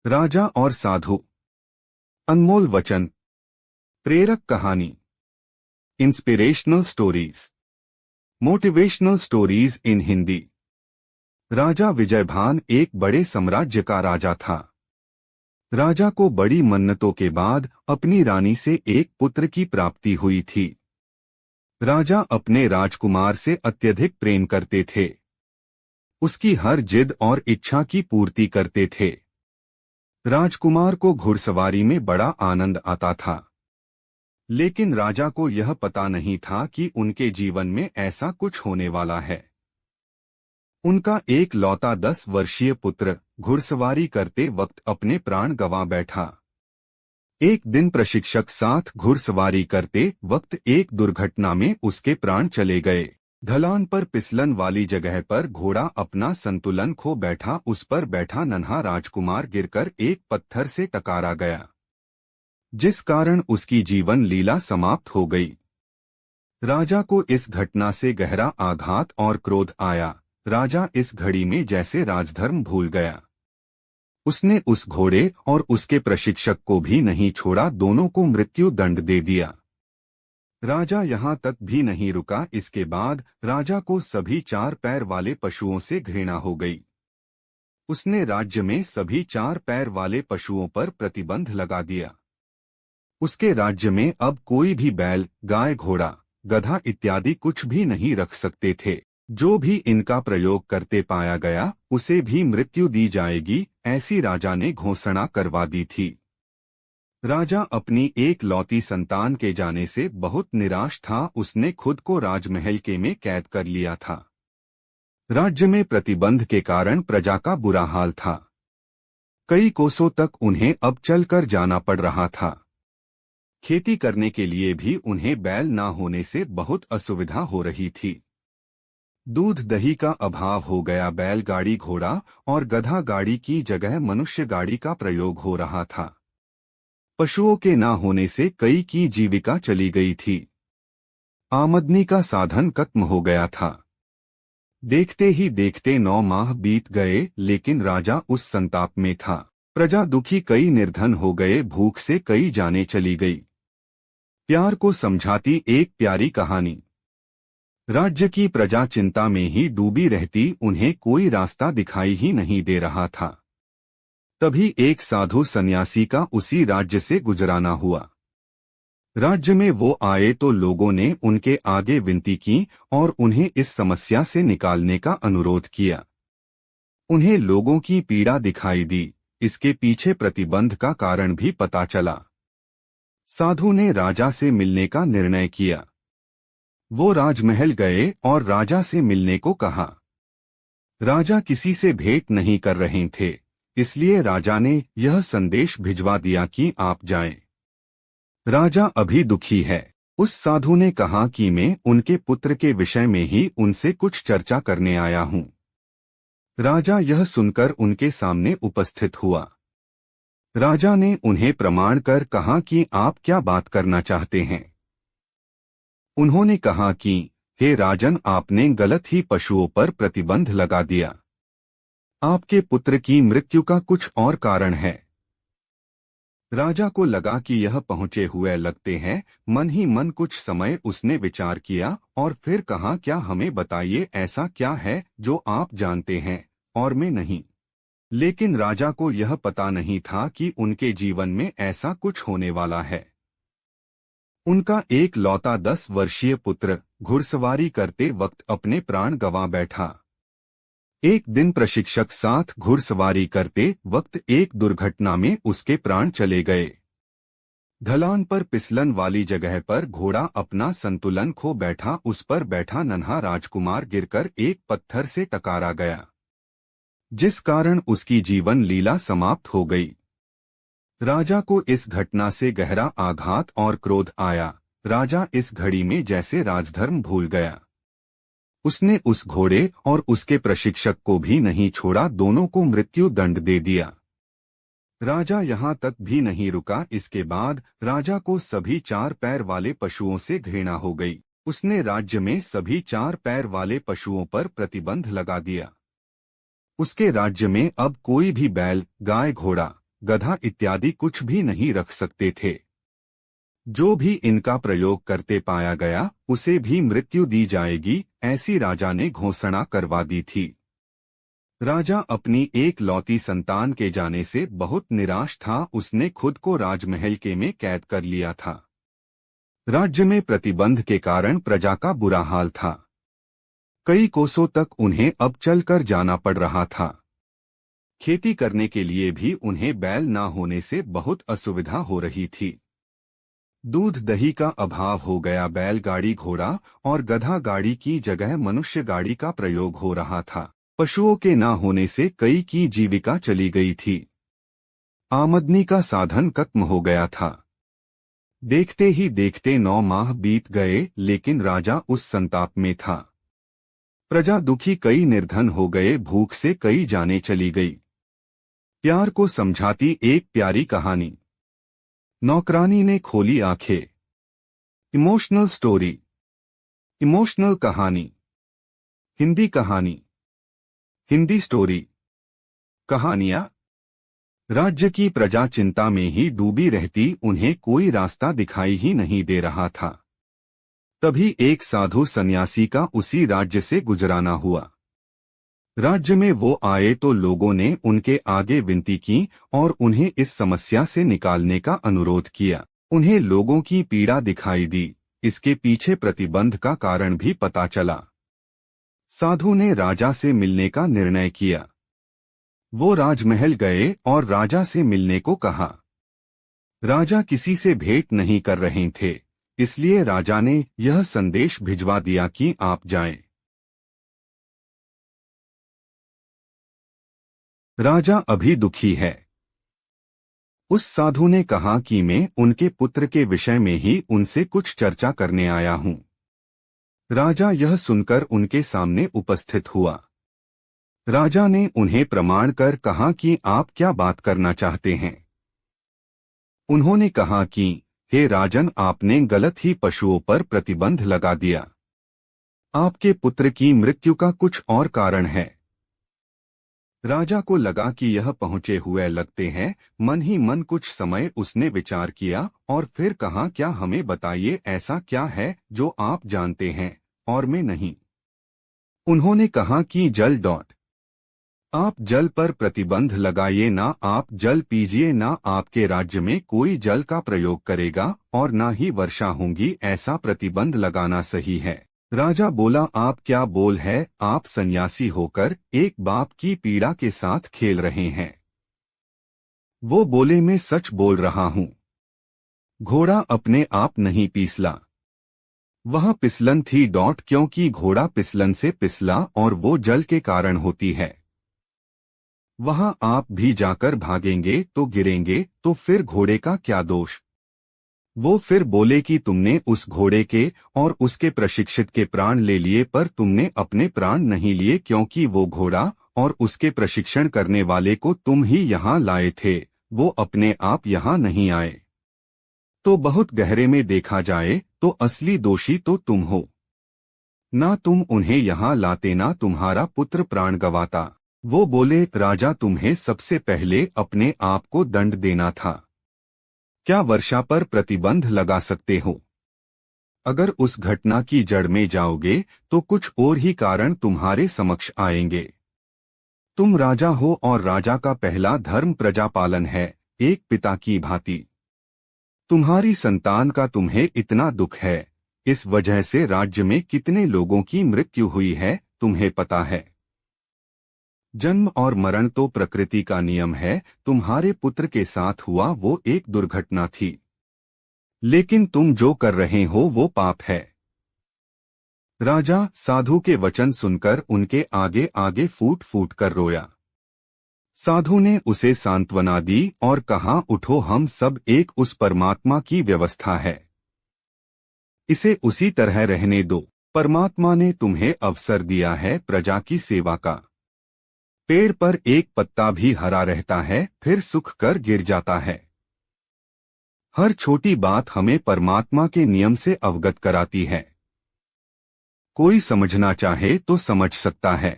राजा और साधु। अनमोल वचन। प्रेरक कहानी। Inspirational stories. Motivational stories in Hindi. राजा विजयभान एक बड़े साम्राज्य का राजा था। राजा को बड़ी मन्नतों के बाद अपनी रानी से एक पुत्र की प्राप्ति हुई थी। राजा अपने राजकुमार से अत्यधिक प्रेम करते थे। उसकी हर जिद और इच्छा की पूर्ति करते थे। राजकुमार को घुड़सवारी में बड़ा आनंद आता था, लेकिन राजा को यह पता नहीं था कि उनके जीवन में ऐसा कुछ होने वाला है। उनका एक लौता 10 वर्षीय पुत्र घुड़सवारी करते वक्त अपने प्राण गंवा बैठा। एक दिन प्रशिक्षक साथ घुड़सवारी करते वक्त एक दुर्घटना में उसके प्राण चले गए। ढलान पर फिसलन वाली जगह पर घोड़ा अपना संतुलन खो बैठा। उस पर बैठा नन्हा राजकुमार गिरकर एक पत्थर से टकरा गया, जिस कारण उसकी जीवन लीला समाप्त हो गई। राजा को इस घटना से गहरा आघात और क्रोध आया। राजा इस घड़ी में जैसे राजधर्म भूल गया। उसने उस घोड़े और उसके प्रशिक्षक को भी नहीं छोड़ा, दोनों को मृत्यु दंड दे दिया। राजा यहाँ तक भी नहीं रुका। इसके बाद राजा को सभी 4 पैर वाले पशुओं से घृणा हो गई। उसने राज्य में सभी 4 पैर वाले पशुओं पर प्रतिबंध लगा दिया। उसके राज्य में अब कोई भी बैल, गाय, घोड़ा, गधा इत्यादि कुछ भी नहीं रख सकते थे। जो भी इनका प्रयोग करते पाया गया उसे भी मृत्यु दी जाएगी, ऐसी राजा ने घोषणा करवा दी थी। राजा अपनी एक लौती संतान के जाने से बहुत निराश था। उसने खुद को राजमहल के में कैद कर लिया था। राज्य में प्रतिबंध के कारण प्रजा का बुरा हाल था। कई कोसों तक उन्हें अब चलकर जाना पड़ रहा था। खेती करने के लिए भी उन्हें बैल ना होने से बहुत असुविधा हो रही थी। दूध दही का अभाव हो गया। बैलगाड़ी, घोड़ा और गधा गाड़ी की जगह मनुष्य गाड़ी का प्रयोग हो रहा था। पशुओं के ना होने से कई की जीविका चली गई थी। आमदनी का साधन खत्म हो गया था। देखते ही देखते 9 माह बीत गए, लेकिन राजा उस संताप में था। प्रजा दुखी, कई निर्धन हो गए, भूख से कई जानें चली गई। प्यार को समझाती एक प्यारी कहानी। राज्य की प्रजा चिंता में ही डूबी रहती, उन्हें कोई रास्ता दिखाई ही नहीं दे रहा था। तभी एक साधु सन्यासी का उसी राज्य से गुजराना हुआ। राज्य में वो आए तो लोगों ने उनके आगे विनती की और उन्हें इस समस्या से निकालने का अनुरोध किया। उन्हें लोगों की पीड़ा दिखाई दी, इसके पीछे प्रतिबंध का कारण भी पता चला। साधु ने राजा से मिलने का निर्णय किया। वो राजमहल गए और राजा से मिलने को कहा। राजा किसी से भेंट नहीं कर रहे थे, इसलिए राजा ने यह संदेश भिजवा दिया कि आप जाएं। राजा अभी दुखी है। उस साधु ने कहा कि मैं उनके पुत्र के विषय में ही उनसे कुछ चर्चा करने आया हूं। राजा यह सुनकर उनके सामने उपस्थित हुआ। राजा ने उन्हें प्रमाण कर कहा कि आप क्या बात करना चाहते हैं। उन्होंने कहा कि हे राजन, आपने गलत ही पशुओं पर प्रतिबंध लगा दिया। आपके पुत्र की मृत्यु का कुछ और कारण है। राजा को लगा कि यह पहुंचे हुए लगते हैं। मन ही मन कुछ समय उसने विचार किया और फिर कहा, क्या हमें बताइए, ऐसा क्या है जो आप जानते हैं और मैं नहीं। लेकिन राजा को यह पता नहीं था कि उनके जीवन में ऐसा कुछ होने वाला है। उनका एक लौता 10 वर्षीय पुत्र घुड़सवारी करते वक्त अपने प्राण गंवा बैठा। एक दिन प्रशिक्षक साथ घुड़सवारी करते वक्त एक दुर्घटना में उसके प्राण चले गए। ढलान पर फिसलन वाली जगह पर घोड़ा अपना संतुलन खो बैठा। उस पर बैठा नन्हा राजकुमार गिरकर एक पत्थर से टकरा गया, जिस कारण उसकी जीवन लीला समाप्त हो गई। राजा को इस घटना से गहरा आघात और क्रोध आया। राजा इस घड़ी में जैसे राजधर्म भूल गया। उसने उस घोड़े और उसके प्रशिक्षक को भी नहीं छोड़ा, दोनों को मृत्यु दंड दे दिया। राजा यहाँ तक भी नहीं रुका। इसके बाद राजा को सभी 4 पैर वाले पशुओं से घृणा हो गई। उसने राज्य में सभी 4 पैर वाले पशुओं पर प्रतिबंध लगा दिया। उसके राज्य में अब कोई भी बैल, गाय, घोड़ा, गधा इत्यादि कुछ भी नहीं रख सकते थे। जो भी इनका प्रयोग करते पाया गया उसे भी मृत्यु दी जाएगी, ऐसी राजा ने घोषणा करवा दी थी। राजा अपनी एक लौती संतान के जाने से बहुत निराश था। उसने खुद को राजमहल के में कैद कर लिया था। राज्य में प्रतिबंध के कारण प्रजा का बुरा हाल था। कई कोसों तक उन्हें अब चलकर जाना पड़ रहा था। खेती करने के लिए भी उन्हें बैल न होने से बहुत असुविधा हो रही थी। दूध दही का अभाव हो गया। बैलगाड़ी, घोड़ा और गधा गाड़ी की जगह मनुष्य गाड़ी का प्रयोग हो रहा था। पशुओं के न होने से कई की जीविका चली गई थी। आमदनी का साधन खत्म हो गया था। देखते ही देखते 9 माह बीत गए, लेकिन राजा उस संताप में था। प्रजा दुखी, कई निर्धन हो गए, भूख से कई जानें चली गई। प्यार को समझाती एक प्यारी कहानी। नौकरानी ने खोली आंखें। इमोशनल स्टोरी, इमोशनल कहानी, हिंदी कहानी, हिंदी स्टोरी। कहानियां। राज्य की प्रजा चिंता में ही डूबी रहती, उन्हें कोई रास्ता दिखाई ही नहीं दे रहा था। तभी एक साधु सन्यासी का उसी राज्य से गुजराना हुआ। राज्य में वो आए तो लोगों ने उनके आगे विनती की और उन्हें इस समस्या से निकालने का अनुरोध किया। उन्हें लोगों की पीड़ा दिखाई दी, इसके पीछे प्रतिबंध का कारण भी पता चला। साधु ने राजा से मिलने का निर्णय किया। वो राजमहल गए और राजा से मिलने को कहा। राजा किसी से भेंट नहीं कर रहे थे, इसलिए राजा ने यह संदेश भिजवा दिया कि आप जाएं। राजा अभी दुखी है। उस साधु ने कहा कि मैं उनके पुत्र के विषय में ही उनसे कुछ चर्चा करने आया हूं। राजा यह सुनकर उनके सामने उपस्थित हुआ। राजा ने उन्हें प्रमाण कर कहा कि आप क्या बात करना चाहते हैं। उन्होंने कहा कि हे राजन, आपने गलत ही पशुओं पर प्रतिबंध लगा दिया। आपके पुत्र की मृत्यु का कुछ और कारण है। राजा को लगा कि यह पहुंचे हुए लगते हैं। मन ही मन कुछ समय उसने विचार किया और फिर कहा, क्या हमें बताइए, ऐसा क्या है जो आप जानते हैं और मैं नहीं। उन्होंने कहा कि जल डॉट। आप जल पर प्रतिबंध लगाइए, ना आप जल पीजिए, ना आपके राज्य में कोई जल का प्रयोग करेगा और ना ही वर्षा होगी, ऐसा प्रतिबंध लगाना सही है। राजा बोला, आप क्या बोल है, आप सन्यासी होकर एक बाप की पीड़ा के साथ खेल रहे हैं। वो बोले, मैं सच बोल रहा हूं। घोड़ा अपने आप नहीं पिसला, वह फिसलन थी डॉट, क्योंकि घोड़ा फिसलन से फिसला और वो जल के कारण होती है। वहां आप भी जाकर भागेंगे तो गिरेंगे, तो फिर घोड़े का क्या दोष। वो फिर बोले कि तुमने उस घोड़े के और उसके प्रशिक्षित के प्राण ले लिए, पर तुमने अपने प्राण नहीं लिए, क्योंकि वो घोड़ा और उसके प्रशिक्षण करने वाले को तुम ही यहाँ लाए थे, वो अपने आप यहाँ नहीं आए। तो बहुत गहरे में देखा जाए तो असली दोषी तो तुम हो। ना तुम उन्हें यहाँ लाते, ना तुम्हारा पुत्र प्राण गवाता। वो बोले, राजा, तुम्हें सबसे पहले अपने आप को दंड देना था। क्या वर्षा पर प्रतिबंध लगा सकते हो? अगर उस घटना की जड़ में जाओगे तो कुछ और ही कारण तुम्हारे समक्ष आएंगे। तुम राजा हो और राजा का पहला धर्म प्रजा पालन है, एक पिता की भांति। तुम्हारी संतान का तुम्हें इतना दुख है, इस वजह से राज्य में कितने लोगों की मृत्यु हुई है तुम्हें पता है। जन्म और मरण तो प्रकृति का नियम है, तुम्हारे पुत्र के साथ हुआ वो एक दुर्घटना थी, लेकिन तुम जो कर रहे हो वो पाप है। राजा साधु के वचन सुनकर उनके आगे आगे फूट फूट कर रोया। साधु ने उसे सांत्वना दी और कहा, उठो, हम सब एक उस परमात्मा की व्यवस्था है, इसे उसी तरह रहने दो। परमात्मा ने तुम्हें अवसर दिया है प्रजा की सेवा का। पेड़ पर एक पत्ता भी हरा रहता है, फिर सूख कर गिर जाता है। हर छोटी बात हमें परमात्मा के नियम से अवगत कराती है। कोई समझना चाहे तो समझ सकता है।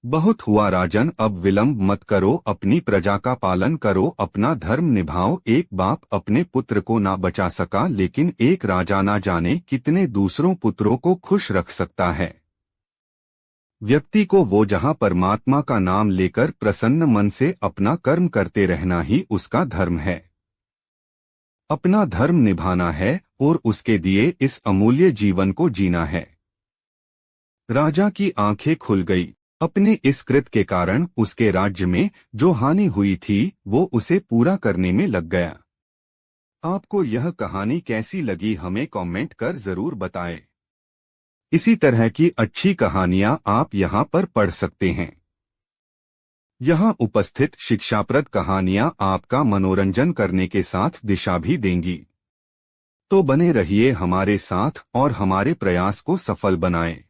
बहुत हुआ राजन, अब विलंब मत करो, अपनी प्रजा का पालन करो, अपना धर्म निभाओ। एक बाप अपने पुत्र को ना बचा सका, लेकिन एक राजा ना जाने कितने दूसरों पुत्रों को खुश रख सकता है। व्यक्ति को वो जहां परमात्मा का नाम लेकर प्रसन्न मन से अपना कर्म करते रहना ही उसका धर्म है। अपना धर्म निभाना है और उसके दिए इस अमूल्य जीवन को जीना है। राजा की आंखें खुल गई। अपने इस कृत्य के कारण उसके राज्य में जो हानि हुई थी वो उसे पूरा करने में लग गया। आपको यह कहानी कैसी लगी हमें कमेंट कर जरूर बताएं। इसी तरह की अच्छी कहानियां आप यहां पर पढ़ सकते हैं। यहां उपस्थित शिक्षाप्रद कहानियां आपका मनोरंजन करने के साथ दिशा भी देंगी। तो बने रहिए हमारे साथ और हमारे प्रयास को सफल बनाएं।